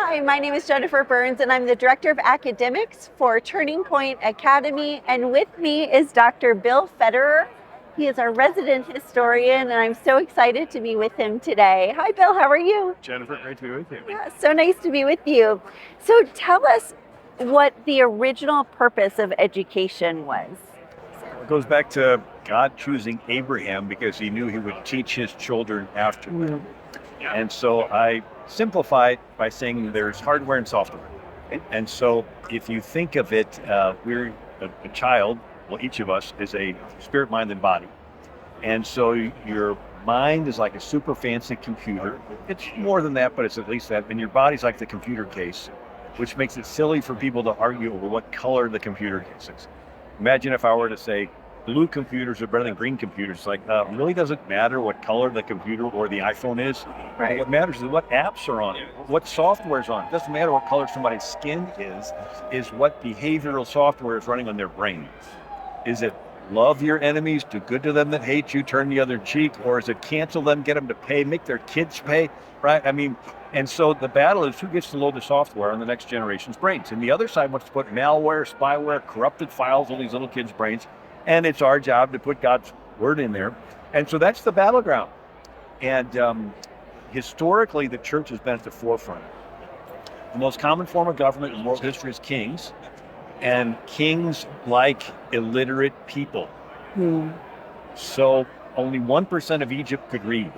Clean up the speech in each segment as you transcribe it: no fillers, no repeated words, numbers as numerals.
Hi, my name is Jennifer Burns, and I'm the Director of Academics for Turning Point Academy. And with me is Dr. Bill Federer. He is our resident historian, and I'm so excited to be with him today. Hi, Bill. How are you? Jennifer, great to be with you. Yeah, so nice to be with you. So tell us what the original purpose of education was. It goes back to God choosing Abraham because he knew he would teach his children after him. And so I simplify it by saying there's hardware and software. And so if you think of it, we're a child, well, each of us is a spirit, mind, and body. And so your mind is like a super fancy computer. It's more than that, but it's at least that. And your body's like the computer case, which makes it silly for people to argue over what color the computer case is. Imagine if I were to say blue computers are better than green computers. It's like, it really doesn't matter what color the computer or the iPhone is. Right. What matters is what apps are on it, what software is on it. It doesn't matter what color somebody's skin is what behavioral software is running on their brain. Is it love your enemies, do good to them that hate you, turn the other cheek, or is it cancel them, get them to pay, make their kids pay, right? I mean, and so the battle is who gets to load the software on the next generation's brains. And the other side wants to put malware, spyware, corrupted files on these little kids' brains. And it's our job to put God's word in there. And so that's the battleground. And historically, the church has been at the forefront. The most common form of government in world history is kings. And kings like illiterate people. So only 1% of Egypt could read.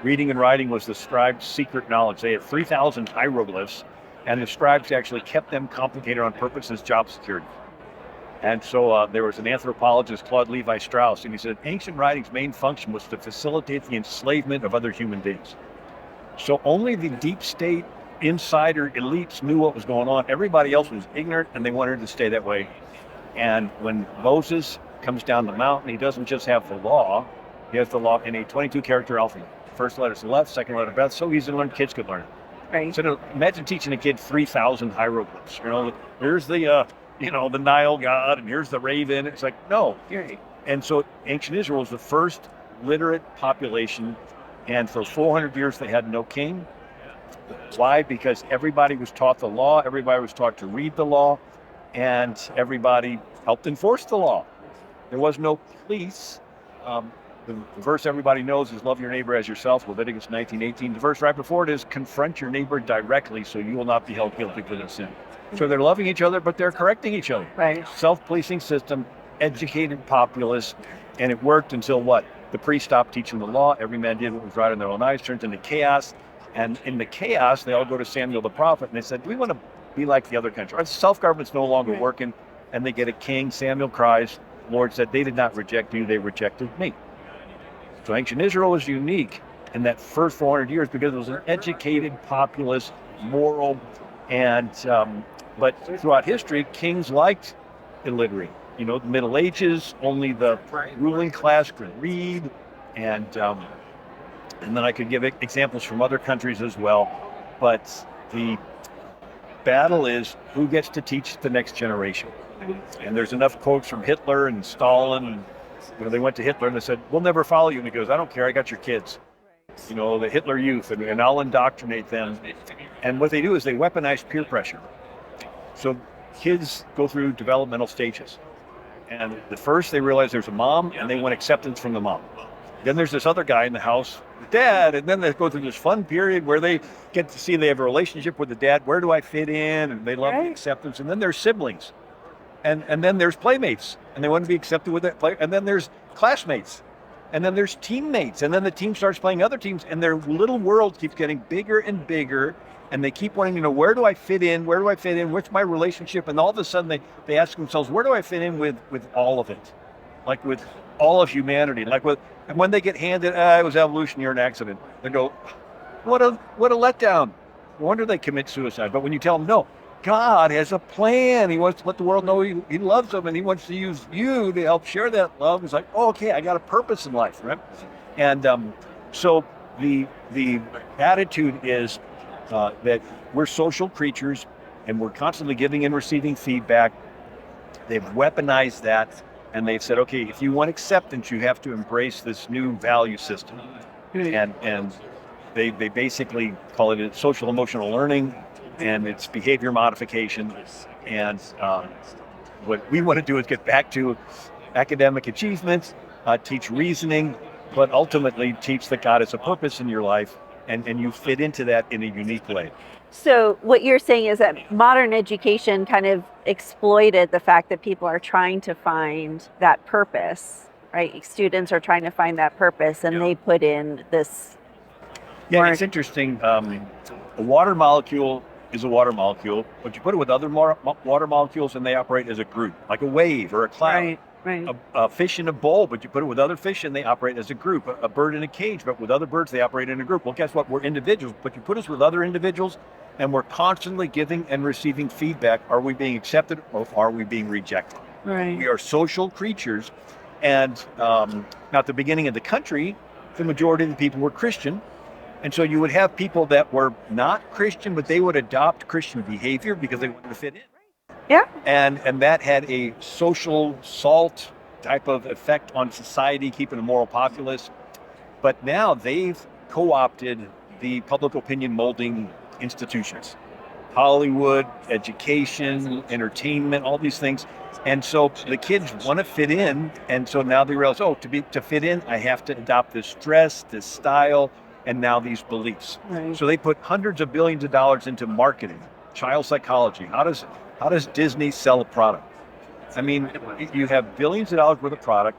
Reading and writing was the scribes' secret knowledge. They had 3,000 hieroglyphs, and the scribes actually kept them complicated on purpose as job security. And so there was an anthropologist, Claude Levi-Strauss, and he said ancient writing's main function was to facilitate the enslavement of other human beings. So only the deep state insider elites knew what was going on. Everybody else was ignorant, and they wanted to stay that way. And when Moses comes down the mountain, he doesn't just have the law, he has the law in a 22-character alphabet. First letter's the left, second letter Beth, so easy to learn, kids could learn it. Right. So imagine teaching a kid 3,000 hieroglyphs. Here's the the Nile god, and here's the raven. It's like, no. And so ancient Israel was the first literate population, and for 400 years they had no king. Why? Because everybody was taught the law, everybody was taught to read the law, and everybody helped enforce the law. There was no police. The verse everybody knows is love your neighbor as yourself, Leviticus 19:18. The verse right before it is confront your neighbor directly so you will not be held guilty for their sin. So they're loving each other, but they're correcting each other. Right. Self-policing system, educated populace, and it worked until what? The priest stopped teaching the law. Every man did what was right in their own eyes, turned into chaos. And in the chaos, they all go to Samuel the prophet, and they said, we want to be like the other country. Our self-government's no longer working, and they get a king. Samuel cries. The Lord said, they did not reject you, they rejected me. So ancient Israel was unique in that first 400 years because it was an educated, populous, moral, and but throughout history, kings liked illiterate. The Middle Ages, only the ruling class could read, and then I could give examples from other countries as well. But the battle is who gets to teach the next generation. And there's enough quotes from Hitler and Stalin. They went to Hitler and they said, we'll never follow you. And he goes, I don't care, I got your kids. The Hitler youth, and I'll indoctrinate them. And what they do is they weaponize peer pressure. So kids go through developmental stages. And the first they realize there's a mom, and they want acceptance from the mom. Then there's this other guy in the house, the dad, and then they go through this fun period where they get to see they have a relationship with the dad. Where do I fit in? And they love the acceptance. And then there's siblings. And then there's playmates, and they want to be accepted with that play. And then there's classmates. And then there's teammates. And then the team starts playing other teams, and their little world keeps getting bigger and bigger. And they keep wanting to know, where do I fit in? Where do I fit in? What's my relationship? And all of a sudden they ask themselves, where do I fit in with all of it? Like with all of humanity. And when they get handed, it was evolution, you're an accident. They go, what a letdown. No wonder they commit suicide. But when you tell them, no, God has a plan. He wants to let the world know he loves them, and he wants to use you to help share that love. It's like, oh, okay, I got a purpose in life, right? And so the attitude is that we're social creatures, and we're constantly giving and receiving feedback. They've weaponized that, and they've said, okay, if you want acceptance, you have to embrace this new value system. And they basically call it social emotional learning. and it's behavior modification. And what we want to do is get back to academic achievements, teach reasoning, but ultimately teach that God has a purpose in your life, and you fit into that in a unique way. So what you're saying is that modern education kind of exploited the fact that people are trying to find that purpose, right? Students are trying to find that purpose, and they put in this. Yeah, it's interesting. A water molecule is a water molecule, but you put it with other water molecules and they operate as a group, like a wave or a cloud. Right, right. A fish in a bowl, but you put it with other fish and they operate as a group. A bird in a cage, but with other birds, they operate in a group. Well, guess what? We're individuals, but you put us with other individuals and we're constantly giving and receiving feedback. Are we being accepted or are we being rejected? Right. We are social creatures. And now at the beginning of the country, the majority of the people were Christian. And so you would have people that were not Christian, but they would adopt Christian behavior because they wanted to fit in. Yeah. And that had a social salt type of effect on society, keeping a moral populace. But now they've co-opted the public opinion molding institutions, Hollywood, education, entertainment, all these things. And so the kids want to fit in. And so now they realize, to fit in, I have to adopt this dress, this style, and now these beliefs. Right. So they put hundreds of billions of dollars into marketing, child psychology. How does Disney sell a product? I mean, you have billions of dollars worth of product,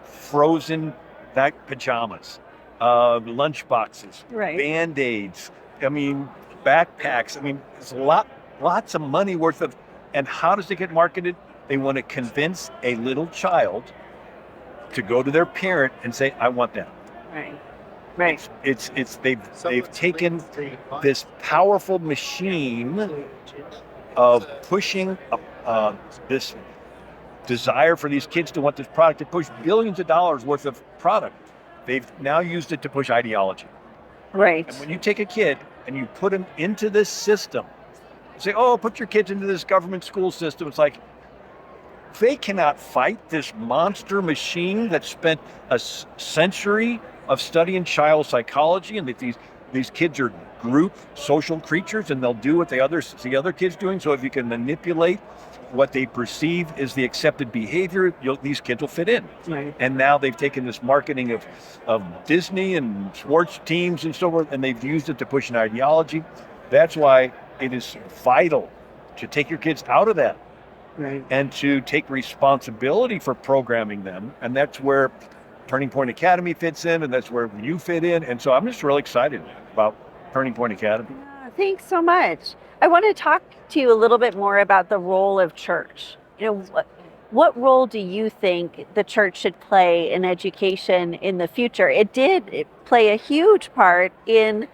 frozen back pajamas, lunch boxes, Right. Band-Aids, I mean, backpacks. I mean, it's lots of money worth of, and how does it get marketed? They want to convince a little child to go to their parent and say, I want that. Right. Right. They've taken this powerful machine of pushing this desire for these kids to want this product, to push billions of dollars worth of product. They've now used it to push ideology. Right. And when you take a kid and you put him into this system, say, put your kids into this government school system, it's like, they cannot fight this monster machine that spent a century of studying child psychology, and that these kids are group social creatures and they'll do what the other kids doing. So if you can manipulate what they perceive is the accepted behavior, these kids will fit in. Right. And now they've taken this marketing of Disney and sports teams and so forth, and they've used it to push an ideology. That's why it is vital to take your kids out of that. Right. And to take responsibility for programming them. And that's where Turning Point Academy fits in, and that's where you fit in. And so I'm just really excited about Turning Point Academy. Thanks so much. I want to talk to you a little bit more about the role of church. What role do you think the church should play in education in the future? It did play a huge part in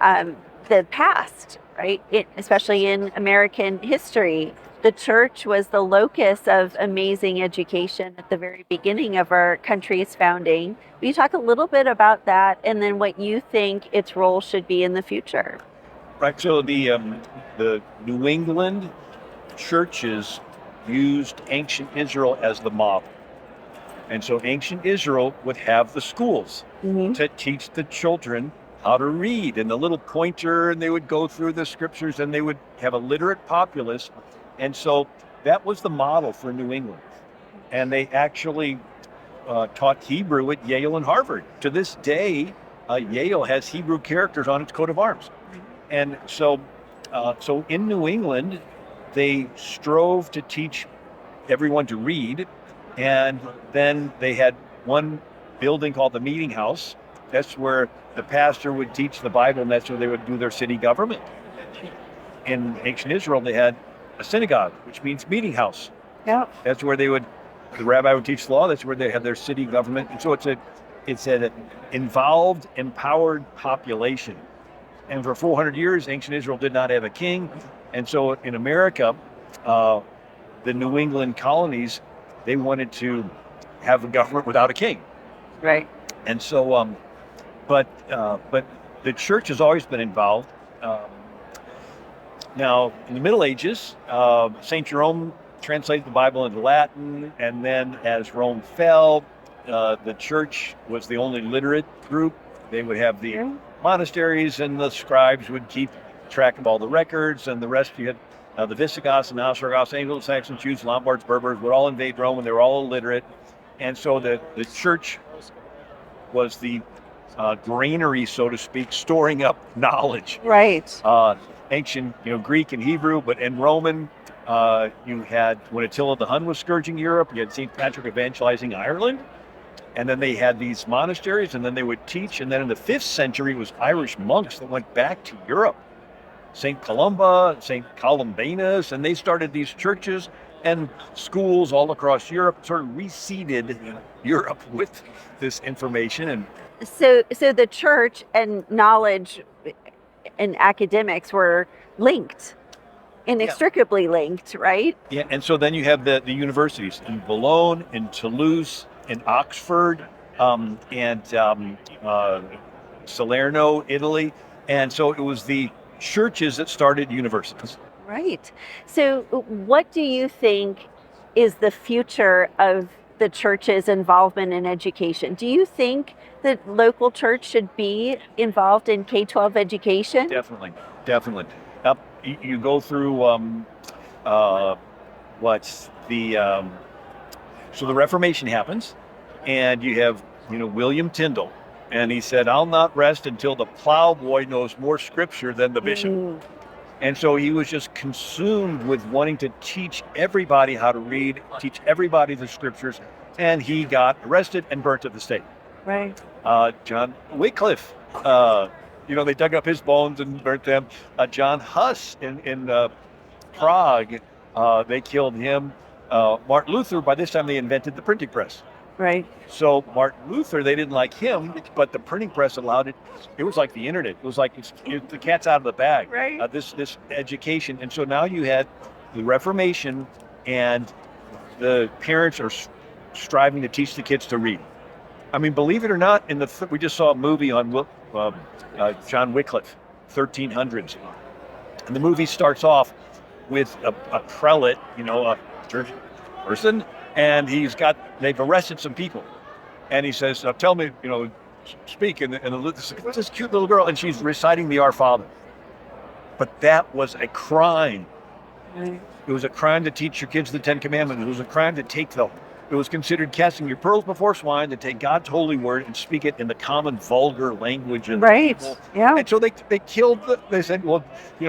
the past, right? Especially in American history. The church was the locus of amazing education at the very beginning of our country's founding. Will you talk a little bit about that, and then what you think its role should be in the future? Right. So the New England churches used ancient Israel as the model, and so ancient Israel would have the schools to teach the children how to read, and the little pointer, and they would go through the scriptures, and they would have a literate populace. And so that was the model for New England. And they actually taught Hebrew at Yale and Harvard. To this day, Yale has Hebrew characters on its coat of arms. And so in New England, they strove to teach everyone to read. And then they had one building called the Meeting House. That's where the pastor would teach the Bible, and that's where they would do their city government. In ancient Israel, they had a synagogue, which means meeting house. Yeah. That's where the rabbi would teach law. That's where they had their city government. And so it's an involved, empowered population. And for 400 years, ancient Israel did not have a king. And so in America, the New England colonies, they wanted to have a government without a king. Right. And so, but the church has always been involved. Now, in the Middle Ages, St. Jerome translated the Bible into Latin, and then as Rome fell, the church was the only literate group. They would have the monasteries, and the scribes would keep track of all the records, and the rest you had the Visigoths and Ostrogoths, Anglo-Saxons, Jews, Lombards, Berbers would all invade Rome, and they were all illiterate. And so the church was the granary, so to speak, storing up knowledge. Right. Ancient, Greek and Hebrew, but in Roman, you had, when Attila the Hun was scourging Europe, you had St. Patrick evangelizing Ireland, and then they had these monasteries, and then they would teach, and then in the 5th century, it was Irish monks that went back to Europe. St. Columba, St. Columbanus, and they started these churches and schools all across Europe, sort of reseeded Europe with this information. And so the church and knowledge and academics were linked, inextricably linked, right? Yeah, and so then you have the universities in Bologna, in Toulouse, in Oxford, and Salerno, Italy. And so it was the churches that started universities. Right. So what do you think is the future of the church's involvement in education? Do you think that local church should be involved in K-12 education? Definitely. You go through so the Reformation happens, and you have William Tyndale, and he said, "I'll not rest until the plowboy knows more scripture than the bishop." And so he was just consumed with wanting to teach everybody how to read, teach everybody the scriptures, and he got arrested and burnt at the stake. Right. John Wycliffe, they dug up his bones and burnt them. John Huss in Prague, they killed him. Martin Luther, by this time they invented the printing press. Right. So Martin Luther, they didn't like him, but the printing press allowed it. It was like the internet. It was like the cat's out of the bag. Right. This education, and so now you had the Reformation, and the parents are striving to teach the kids to read. I mean, believe it or not, we just saw a movie on John Wycliffe, 1300s, and the movie starts off with a prelate, a church person. And they've arrested some people. And he says, tell me, speak. And this cute little girl, and she's reciting the Our Father. But that was a crime. Right. It was a crime to teach your kids the 10 Commandments. It was a crime to it was considered casting your pearls before swine, to take God's holy word and speak it in the common vulgar language of Right. the people. Yeah. And so they killed, they said, well,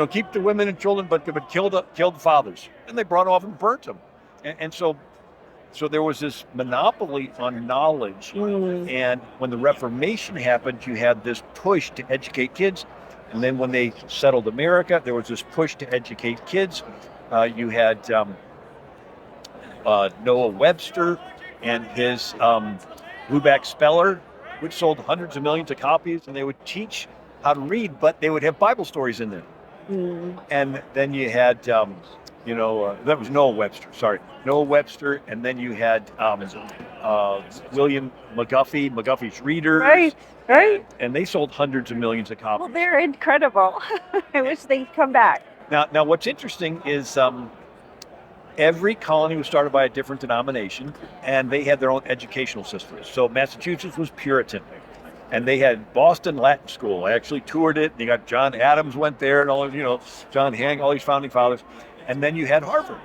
keep the women and children, but kill the fathers. And they brought them off and burnt them. And so there was this monopoly on knowledge. And when the Reformation happened, you had this push to educate kids. And then when they settled America, there was this push to educate kids. You had Noah Webster and his Blueback Speller, which sold hundreds of millions of copies, and they would teach how to read, but they would have Bible stories in there. And then you had that was Noah Webster, and then you had William McGuffey's Readers. Right. And they sold hundreds of millions of copies. Well, they're incredible. I wish they'd come back. Now what's interesting is every colony was started by a different denomination, and they had their own educational systems. So Massachusetts was Puritan, and they had Boston Latin School. I actually toured it. You got John Adams went there, and all John Hank, all these founding fathers. And then you had Harvard,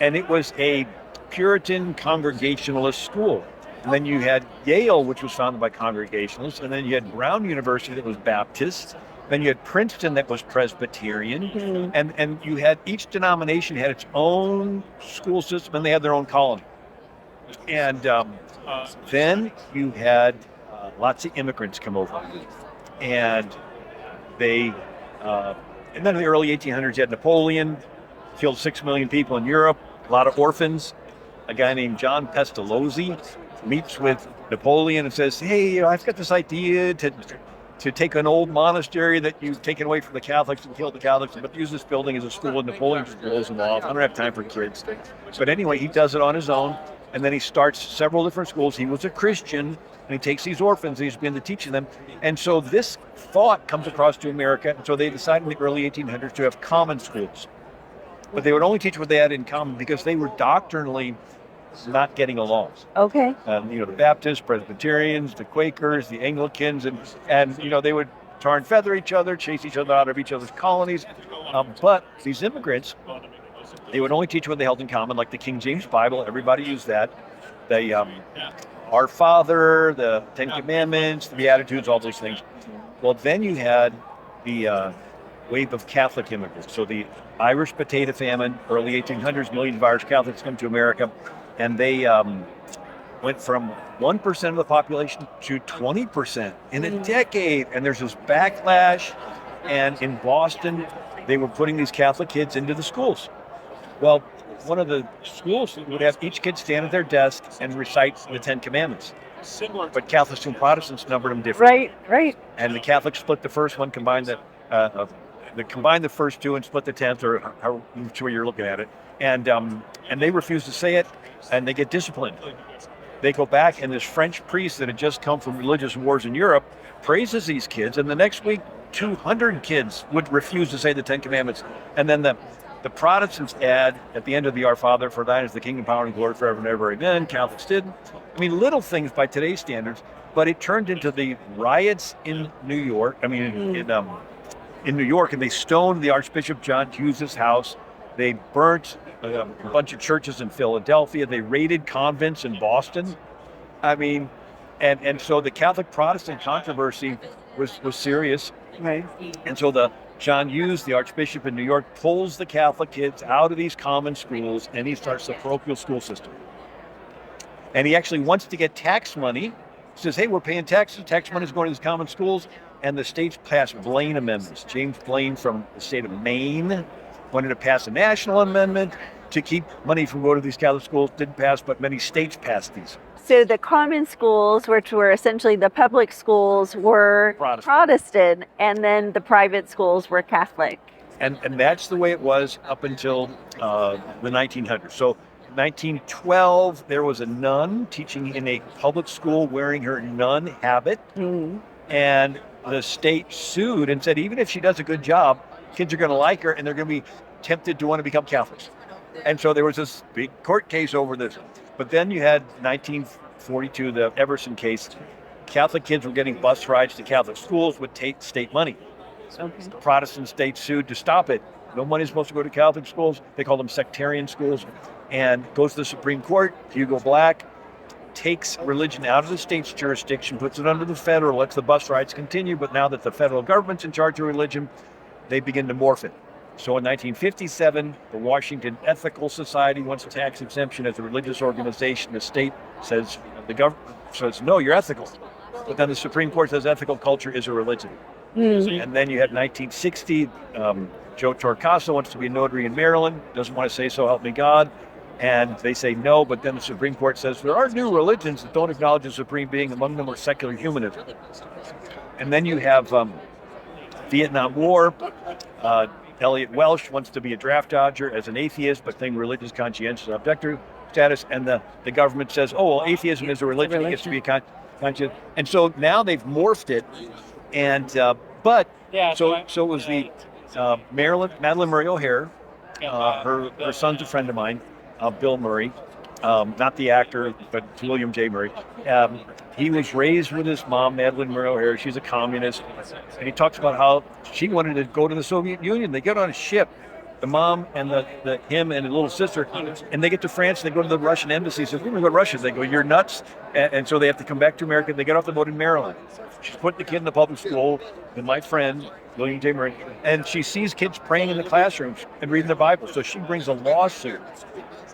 and it was a Puritan Congregationalist school. And then you had Yale, which was founded by Congregationalists, and then you had Brown University that was Baptist. Then you had Princeton that was Presbyterian, and you had each denomination had its own school system, and they had their own colony. And then you had lots of immigrants come over, and and then in the early 1800s, you had Napoleon. Killed 6 million people in Europe, a lot of orphans. A guy named John Pestalozzi meets with Napoleon and says, hey, I've got this idea to take an old monastery that you've taken away from the Catholics and killed the Catholics, but use this building as a school. And Napoleon just blows them off. I don't have time for kids. But anyway, he does it on his own, and then he starts several different schools. He was a Christian, and he takes these orphans, and he's been teaching them. And so this thought comes across to America, and so they decided in the early 1800s to have common schools. But they would only teach what they had in common because they were doctrinally not getting along. Okay. The Baptists, Presbyterians, the Quakers, the Anglicans, and they would tar and feather each other, chase each other out of each other's colonies. But these immigrants, they would only teach what they held in common, like the King James Bible. Everybody used that. They, Our Father, the Ten Commandments, the Beatitudes, all those things. Well, then you had the wave of Catholic immigrants. So the Irish potato famine, early 1800s, millions of Irish Catholics come to America, and they went from 1% of the population to 20% in a decade. And there's this backlash. And in Boston, they were putting these Catholic kids into the schools. Well, one of the schools would have each kid stand at their desk and recite the Ten Commandments. But Catholics and Protestants numbered them differently. Right. And the Catholics split the first one, combined the first two and split the 10th, or which way you're looking at it. And they refuse to say it, and they get disciplined. They go back, and this French priest that had just come from religious wars in Europe praises these kids, and the next week 200 kids would refuse to say the Ten Commandments. And then the Protestants add at the end of the Our Father, for thine is the kingdom, power, and glory forever and ever, amen. Catholics didn't. I mean, little things by today's standards, but it turned into the riots in New York. I mean, in New York, and they stoned the Archbishop John Hughes' house. They burnt a bunch of churches in Philadelphia. They raided convents in Boston. I mean, and so the Catholic Protestant controversy was serious. Right. And so John Hughes, the Archbishop in New York, pulls the Catholic kids out of these common schools, and he starts the parochial school system. And he actually wants to get tax money. He says, hey, we're paying taxes. Tax money is going to these common schools. And the states passed Blaine amendments. James Blaine from the state of Maine wanted to pass a national amendment to keep money from going to these Catholic schools. Didn't pass, but many states passed these. So the common schools, which were essentially the public schools, were Protestant, and then the private schools were Catholic. And that's the way it was up until the 1900s. So 1912, there was a nun teaching in a public school wearing her nun habit. And the state sued and said, even if she does a good job, kids are going to like her and they're going to be tempted to want to become Catholics. And so there was this big court case over this. But then you had 1942, the Everson case. Catholic kids were getting bus rides to Catholic schools with state money. The Protestant state sued to stop it. No money is supposed to go to Catholic schools. They call them sectarian schools. And goes to the Supreme Court. Hugo Black takes religion out of the state's jurisdiction, puts it under the federal, lets the bus rides continue. But now that the federal government's in charge of religion, they begin to morph it. So in 1957, the Washington Ethical Society wants a tax exemption as a religious organization. The state says, the government says, no, you're ethical. But then the Supreme Court says ethical culture is a religion. And then you had 1960, Joe Torcaso wants to be a notary in Maryland, doesn't want to say so help me God. And they say no, but then the Supreme Court says there are new religions that don't acknowledge the supreme being. Among them are secular humanism. And then you have Vietnam War. Elliot Welsh wants to be a draft dodger as an atheist, but claim religious conscientious objector status. And the government says, oh, well, atheism is a religion. It gets to be a conscience. And so now they've morphed it. And so it was the Madeline Murray O'Hare. Her son's a friend of mine. Bill Murray, not the actor, but William J. Murray. He was raised with his mom, Madeline Murray O'Hare. She's a communist. And he talks about how she wanted to go to the Soviet Union. They get on a ship, the mom and him and his little sister, and they get to France. They go to the Russian embassy. Says, we're going to go to Russia. They go, you're nuts. And so they have to come back to America. They get off the boat in Maryland. She's putting the kid in the public school with my friend, William J. Murray, and she sees kids praying in the classrooms and reading their Bible. So she brings a lawsuit.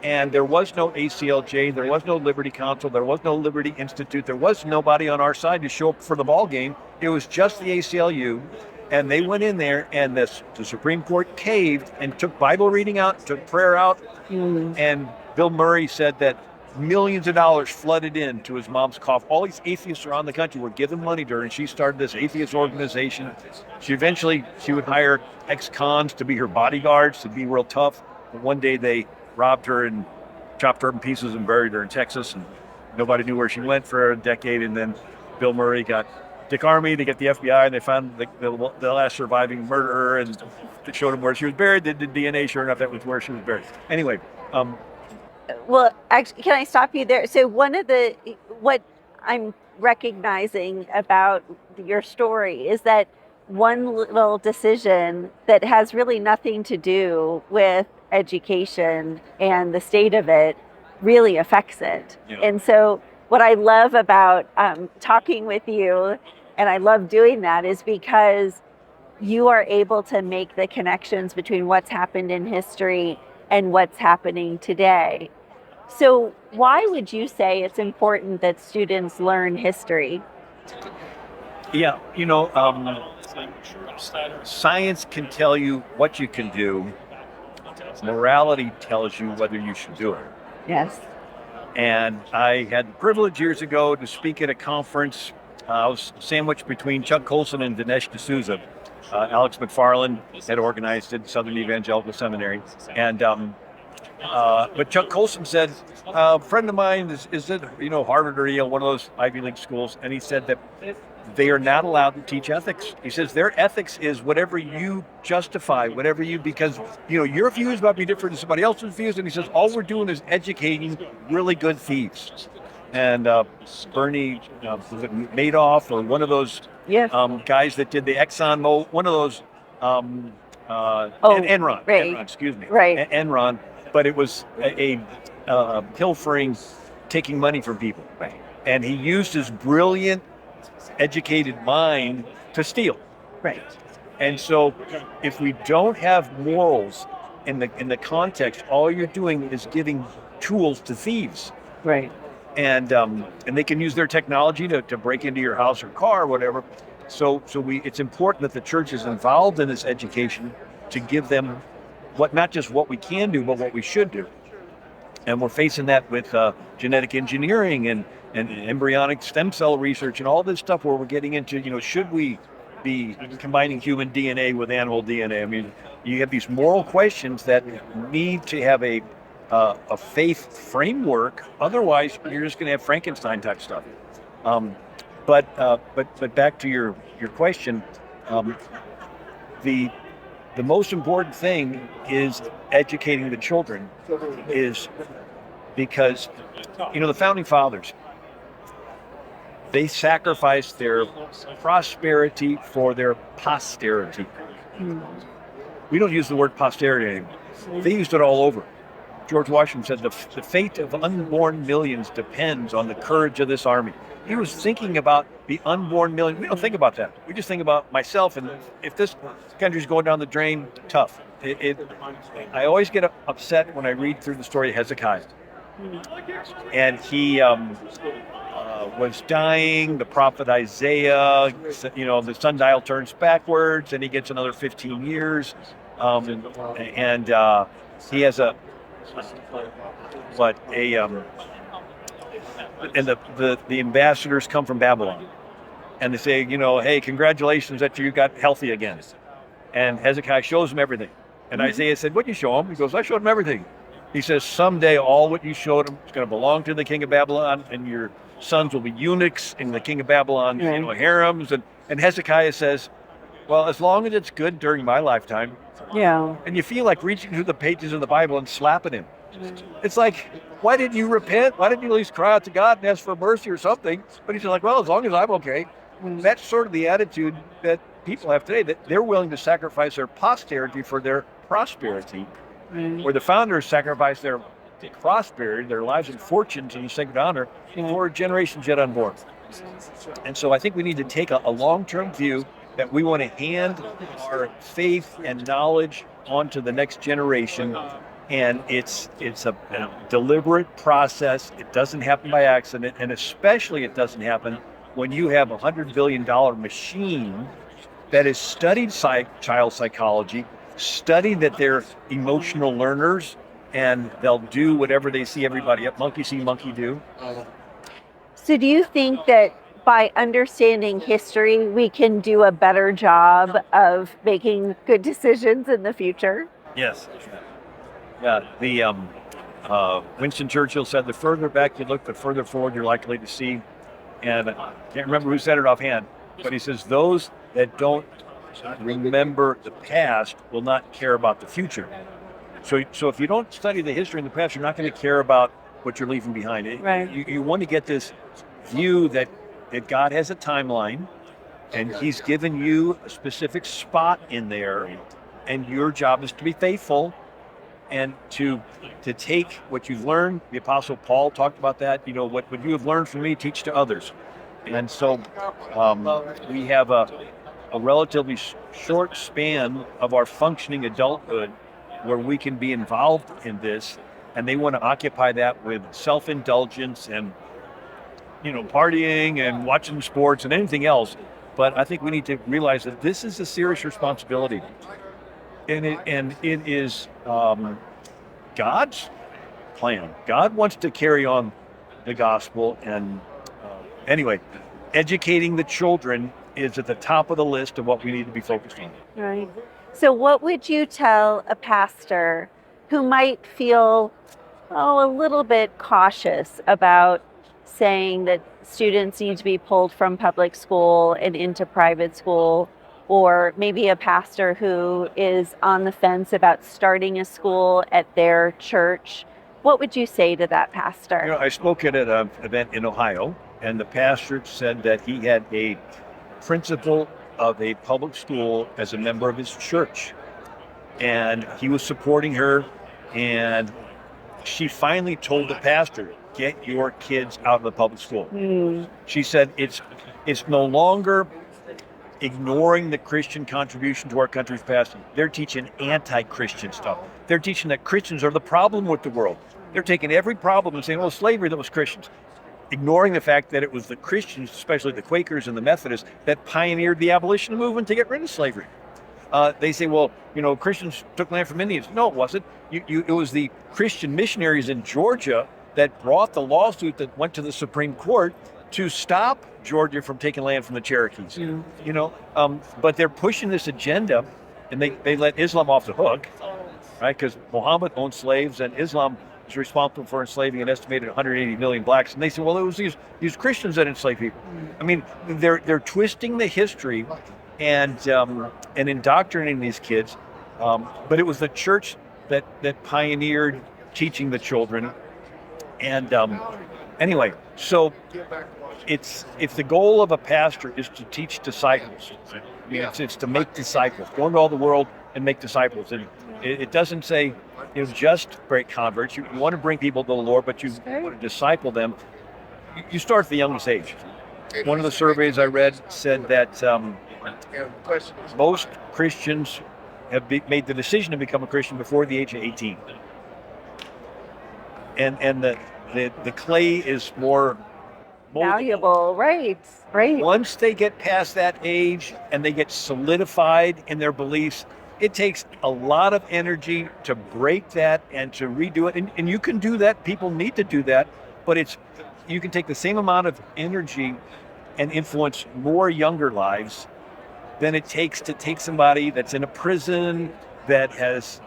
And there was no ACLJ, there was no Liberty Council, there was no Liberty Institute, there was nobody on our side to show up for the ball game. It was just the ACLU, and they went in there, and the Supreme Court caved and took Bible reading out, took prayer out, and Bill Murray said that millions of dollars flooded into his mom's coffin. All these atheists around the country were giving money to her, and she started this atheist organization. She would hire ex-cons to be her bodyguards, to be real tough. But one day they robbed her and chopped her in pieces and buried her in Texas, and nobody knew where she went for a decade. And then Bill Murray got Dick Armey to get the FBI, and they found the last surviving murderer, and they showed him where she was buried. They did DNA, sure enough, that was where she was buried. Anyway. Well, actually, can I stop you there? So what I'm recognizing about your story is that one little decision that has really nothing to do with education and the state of it really affects it. Yeah. And so, what I love about talking with you, and I love doing that, is because you are able to make the connections between what's happened in history and what's happening today. So, why would you say it's important that students learn history? Yeah, science can tell you what you can do. Morality tells you whether you should do it. Yes. And I had the privilege years ago to speak at a conference. I was sandwiched between Chuck Colson and Dinesh D'Souza. Alex McFarland had organized it, Southern Evangelical Seminary. And but Chuck Colson said, a friend of mine is at Harvard or Yale, one of those Ivy League schools, and he said that they are not allowed to teach ethics. He says their ethics is whatever you justify, whatever you, because your views might be different than somebody else's views. And he says all we're doing is educating really good thieves. And Bernie was it Madoff or one of those Yes. guys that did the Exxon, one of those Enron, right. Enron, excuse me, Right. Enron. But it was a pilfering, taking money from people. Right. And he used his brilliant, educated mind to steal. Right. And so if we don't have morals in the context, all you're doing is giving tools to thieves. Right. And they can use their technology to break into your house or car or whatever. So it's important that the church is involved in this education to give them not just what we can do, but what we should do. And we're facing that with genetic engineering and embryonic stem cell research and all this stuff where we're getting into, should we be combining human DNA with animal DNA? I mean, you have these moral questions that need to have a faith framework. Otherwise, you're just going to have Frankenstein type stuff. But back to your question, the most important thing is educating the children, is because the founding fathers, they sacrificed their prosperity for their posterity. We don't use the word posterity anymore. They used it all over. George Washington said the fate of unborn millions depends on the courage of this army. He was thinking about the unborn million. We don't think about that. We just think about myself, and if this country's going down the drain, tough. I always get upset when I read through the story of Hezekiah. And he was dying. The prophet Isaiah, the sundial turns backwards, and he gets another 15 years. And he has and the ambassadors come from Babylon, and they say, hey, congratulations that you got healthy again. And Hezekiah shows him everything. And Isaiah said, what'd you show him? He goes, I showed him everything. He says, someday all what you showed him is going to belong to the king of Babylon, and your sons will be eunuchs in the king of Babylon's harems. And Hezekiah says, well, as long as it's good during my lifetime. Yeah. And you feel like reaching through the pages of the Bible and slapping him. It's like, why didn't you repent? Why didn't you at least cry out to God and ask for mercy or something? But he's like, well, as long as I'm okay. That's sort of the attitude that people have today, that they're willing to sacrifice their posterity for their prosperity, where the founders sacrificed their prosperity, their lives and fortunes in sacred honor for generations yet unborn. And so I think we need to take a long-term view that we want to hand our faith and knowledge onto the next generation. And it's a deliberate process. It doesn't happen by accident, and especially it doesn't happen when you have a $100 billion machine that has studied child psychology, studied that they're emotional learners, and they'll do whatever they see everybody else. Monkey see, monkey do. So do you think that by understanding history, we can do a better job of making good decisions in the future? Yes. Yeah. The Winston Churchill said, the further back you look, the further forward you're likely to see. And I can't remember who said it offhand, but he says, those that don't remember the past will not care about the future. So if you don't study the history in the past, you're not going to care about what you're leaving behind. Right. You want to get this view that God has a timeline, and he's given you a specific spot in there, and your job is to be faithful and to take what you've learned. The Apostle Paul talked about that. What you have learned from me, teach to others. And so we have a relatively short span of our functioning adulthood where we can be involved in this, and they want to occupy that with self-indulgence and partying and watching sports and anything else. But I think we need to realize that this is a serious responsibility, and it is God's plan. God wants to carry on the gospel, and anyway, educating the children is at the top of the list of what we need to be focused on. Right. So what would you tell a pastor who might feel a little bit cautious about saying that students need to be pulled from public school and into private school, or maybe a pastor who is on the fence about starting a school at their church? What would you say to that pastor? I spoke at an event in Ohio, and the pastor said that he had a principal of a public school as a member of his church, and he was supporting her, and she finally told the pastor, get your kids out of the public school. She said it's no longer ignoring the Christian contribution to our country's past. They're teaching anti-Christian stuff. They're teaching that Christians are the problem with the world. They're taking every problem and saying, well, slavery, that was Christians. Ignoring the fact that it was the Christians, especially the Quakers and the Methodists, that pioneered the abolition movement to get rid of slavery. They say, well, Christians took land from Indians. No, it wasn't. It was the Christian missionaries in Georgia that brought the lawsuit that went to the Supreme Court to stop Georgia from taking land from the Cherokees. But they're pushing this agenda, and they let Islam off the hook, right? Because Muhammad owned slaves, and Islam is responsible for enslaving an estimated 180 million blacks. And they say, well, it was these Christians that enslaved people. I mean, they're twisting the history and indoctrinating these kids. But it was the church that pioneered teaching the children. And anyway, so it's the goal of a pastor is to teach disciples. It's to make disciples, go into all the world and make disciples. And it doesn't say just break converts. You want to bring people to the Lord, but you want to disciple them. You start at the youngest age. One of the surveys I read said that most Christians have made the decision to become a Christian before the age of 18. And the clay is more valuable, right. Once they get past that age and they get solidified in their beliefs, it takes a lot of energy to break that and to redo it. And you can do that. People need to do that. But you can take the same amount of energy and influence more younger lives than it takes to take somebody that's in a prison that has,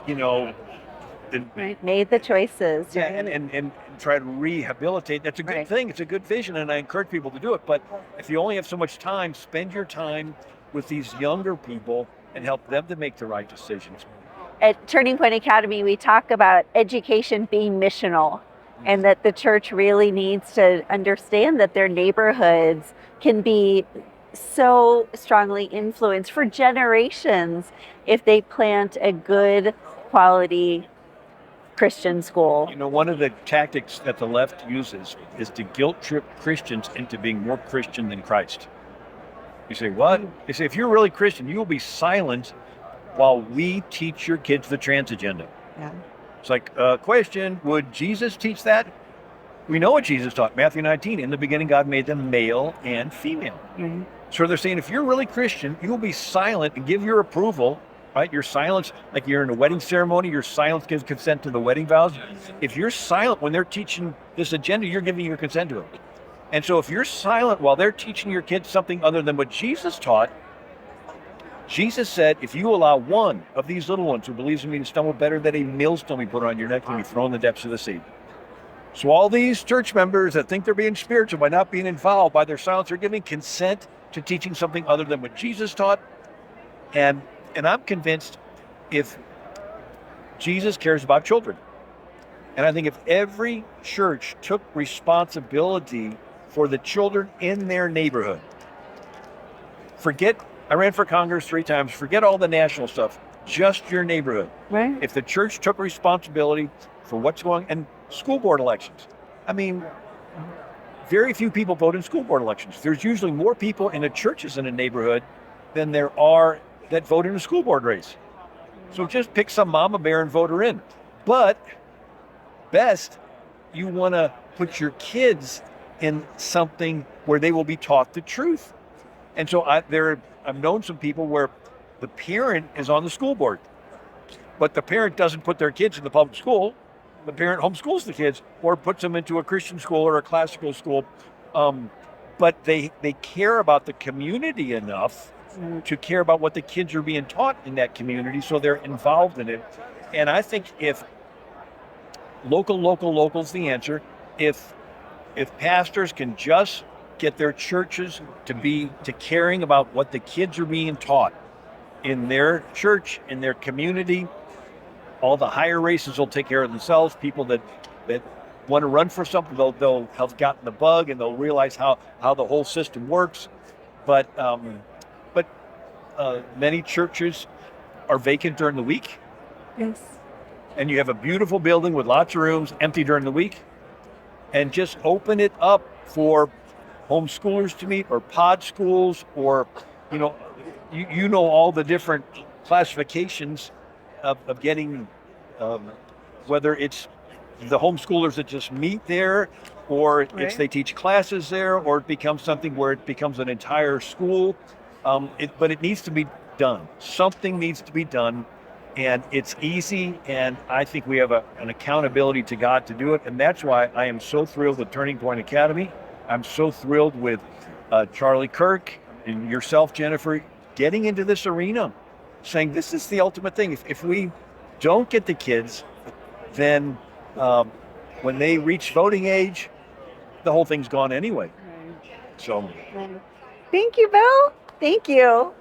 made the choices. Yeah, and try to rehabilitate. That's a good thing. It's a good vision, and I encourage people to do it. But if you only have so much time, spend your time with these younger people and help them to make the right decisions. At Turning Point Academy, we talk about education being missional, and that the church really needs to understand that their neighborhoods can be so strongly influenced for generations if they plant a good quality Christian school. One of the tactics that the left uses is to guilt trip Christians into being more Christian than Christ. You say, what? They say, if you're really Christian, you will be silent while we teach your kids the trans agenda. Yeah. It's like, question, would Jesus teach that? We know what Jesus taught, Matthew 19. In the beginning, God made them male and female. Mm-hmm. So they're saying, if you're really Christian, you will be silent and give your approval, right? Your silence, like you're in a wedding ceremony, your silence gives consent to the wedding vows. If you're silent when they're teaching this agenda, you're giving your consent to it. And so if you're silent while they're teaching your kids something other than what Jesus taught, Jesus said, if you allow one of these little ones who believes in me to stumble, better than a millstone we put on your neck and be thrown in the depths of the sea. So all these church members that think they're being spiritual by not being involved by their silence are giving consent to teaching something other than what Jesus taught. And I'm convinced if Jesus cares about children, and I think if every church took responsibility for the children in their neighborhood, I ran for Congress 3 times. Forget all the national stuff. Just your neighborhood. Right. If the church took responsibility for what's going and school board elections. I mean, very few people vote in school board elections. There's usually more people in the churches in a neighborhood than there are that vote in a school board race. So just pick some mama bear and vote her in. But best, you want to put your kids in something where they will be taught the truth. And so I've known some people where the parent is on the school board, but the parent doesn't put their kids in the public school. The parent homeschools the kids or puts them into a Christian school or a classical school. But they care about the community enough to care about what the kids are being taught in that community, so they're involved in it. And I think if local's the answer. If pastors can just get their churches to caring about what the kids are being taught in their church, in their community, all the higher races will take care of themselves. People that want to run for something, they'll have gotten the bug and they'll realize how the whole system works. But many churches are vacant during the week. Yes. And you have a beautiful building with lots of rooms empty during the week. And just open it up for homeschoolers to meet, or pod schools, or you know all the different classifications of getting, whether it's the homeschoolers that just meet there, or it's they teach classes there, or it becomes something where it becomes an entire school. But it needs to be done. Something needs to be done, and it's easy, and I think we have an accountability to God to do it, and that's why I am so thrilled with Turning Point Academy. I'm so thrilled with Charlie Kirk and yourself, Jennifer, getting into this arena, saying this is the ultimate thing. If we don't get the kids, then when they reach voting age, the whole thing's gone anyway. So, Thank you, Bill. Thank you.